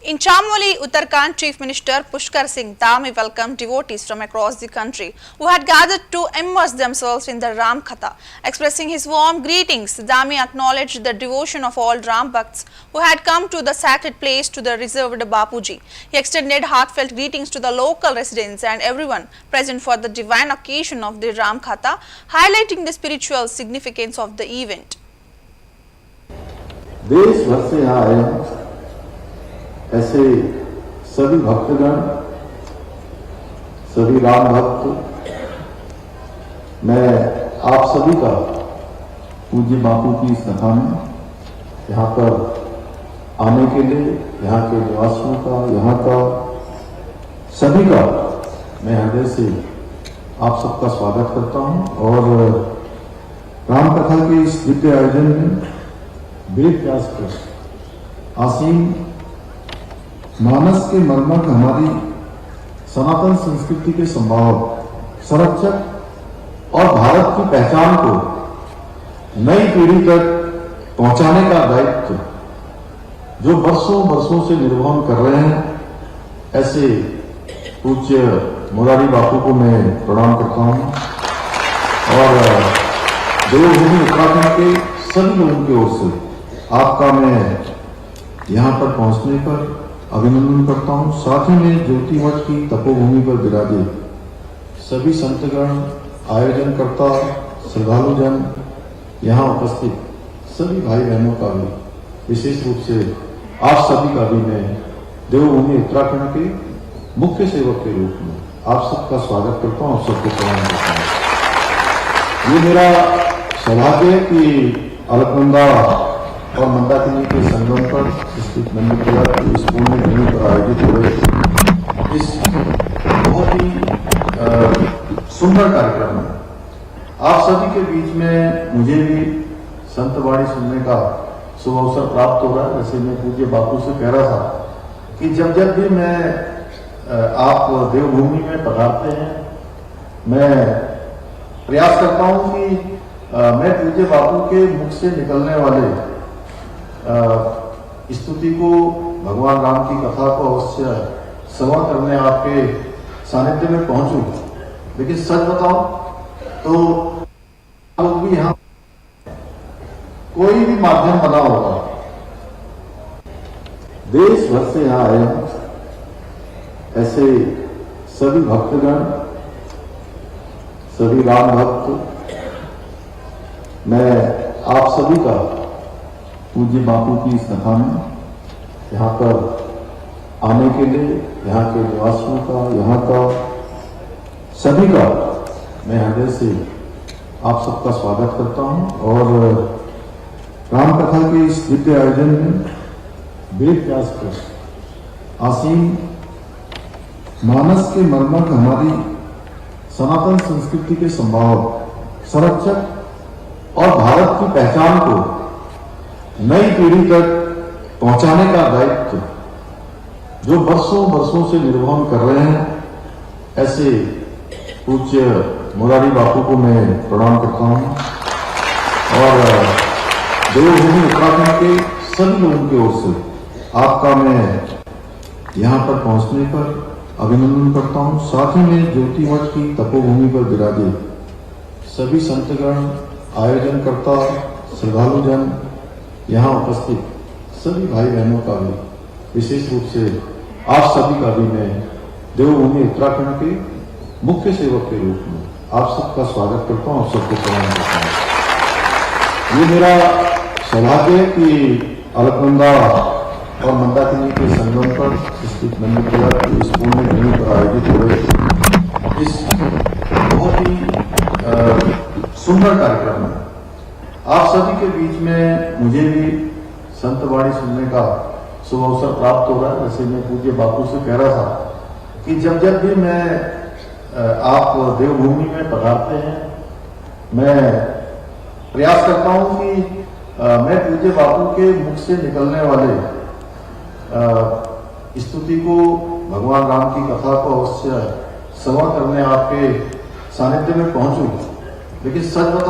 In Chamoli, Uttarakhand, Chief Minister Pushkar Singh Dhami welcomed devotees from across the country who had gathered to immerse themselves in the Ram Katha. Expressing his warm greetings, Dhami acknowledged the devotion of all Ram Bhakts who had come to the sacred place to the reserved Bapuji. He extended heartfelt greetings to the local residents and everyone present for the divine occasion of the Ram Katha, highlighting the spiritual significance of the event. देश भर से यहाँ आए ऐसे सभी भक्तगण, सभी राम भक्त, मैं आप सभी का पूज्य बापू की इस कथा में यहाँ पर आने के लिए यहाँ के निवासियों का, यहाँ का सभी का मैं हृदय से आप सबका स्वागत करता हूँ। और राम कथा के इस दिव्य आयोजन में वेद व्यास पर आसीन मानस के मर्मज्ञ हमारी सनातन संस्कृति के संभावक, संरक्षक और भारत की पहचान को नई पीढ़ी तक पहुंचाने का दायित्व जो वर्षों वर्षों से निर्वहन कर रहे हैं, ऐसे पूज्य मोरारी बापू को मैं प्रणाम करता हूं। और देवभूमि उत्तराखंड के सभी लोगों की ओर से आपका मैं यहाँ पर पहुंचने पर अभिनंदन करता हूं। साथ ही में ज्योति मठ की तपोभूमि पर विराजे सभी संतगण, आयोजनकर्ता, श्रद्धालुजन, यहाँ उपस्थित सभी भाई बहनों का भी, विशेष रूप से आप सभी का भी मैं देवभूमि उत्तराखंड के मुख्य सेवक के रूप में आप सबका स्वागत करता हूं, आप सबको प्रणाम करता हूं। ये मेरा सौभाग्य है कि अलकनंदा और मंदाकिनी के संगम पर स्थित नंदकिला की इस पुण्य भूमि पर आयोजित हो रहे इस बहुत ही सुंदर कार्यक्रम में आप सभी के बीच में मुझे भी संतवाणी सुनने का शुभ अवसर प्राप्त हो रहा है। जैसे मैं पूज्य बापू से कह रहा था कि जब जब भी मैं आप देवभूमि में पधारते हैं, मैं प्रयास करता हूं कि मैं पूज्य बापू के मुख से निकलने वाले स्तुति को, भगवान राम की कथा को अवश्य श्रवण करने आपके सानिध्य में पहुंचूं। लेकिन सच बताओ तो लोग भी यहाँ कोई भी माध्यम बना होगा, देश भर से यहाँ आए ऐसे सभी भक्तगण, सभी राम भक्त, मैं आप सभी का पूज्य बापू की इस कथा में यहाँ पर आने के लिए यहाँ के निवासियों का, यहाँ का सभी का मैं हृदय से आप सबका स्वागत करता हूँ। और राम कथा के इस दिव्य आयोजन में वेद व्यास पर आसीन मानस के मर्मज्ञ हमारी सनातन संस्कृति के संभावक, संरक्षक और भारत की पहचान को नई पीढ़ी तक पहुंचाने का दायित्व जो वर्षों वर्षों से निर्वहन कर रहे हैं, ऐसे पूज्य मोरारी बापू को मैं प्रणाम करता हूं। और देवभूमि उत्तराखंड के सभी लोगों की ओर से आपका मैं यहाँ पर पहुंचने पर अभिनंदन करता हूं। साथ ही में ज्योति मठ की तपोभूमि पर विराजे सभी संतगण, आयोजनकर्ता, श्रद्धालुजन, यहाँ उपस्थित सभी भाई बहनों का भी, विशेष रूप से आप सभी का भी मैं देवभूमि उत्तराखंड के मुख्य सेवक के रूप में आप सबका स्वागत करता हूँ, आप सबको प्रणाम करता हूँ। ये मेरा सौभाग्य है कि अलकनंदा और मंदाकिनी के संगम पर स्थित नंदकिला की इस पुण्य भूमि पर आयोजित हो रहे इस बहुत ही सुंदर कार्यक्रम में आप सभी के बीच में मुझे भी संतवाणी सुनने का शुभ अवसर प्राप्त हो रहा है। जैसे मैं पूज्य बापू से कह रहा था कि जब जब भी मैं आप देवभूमि में पधारते हैं, मैं प्रयास करता हूं कि मैं पूज्य बापू के मुख से निकलने वाले स्तुति को, भगवान राम की कथा को अवश्य श्रवण करने आपके सानिध्य में पहुंचूं। लेकिन सच बताओ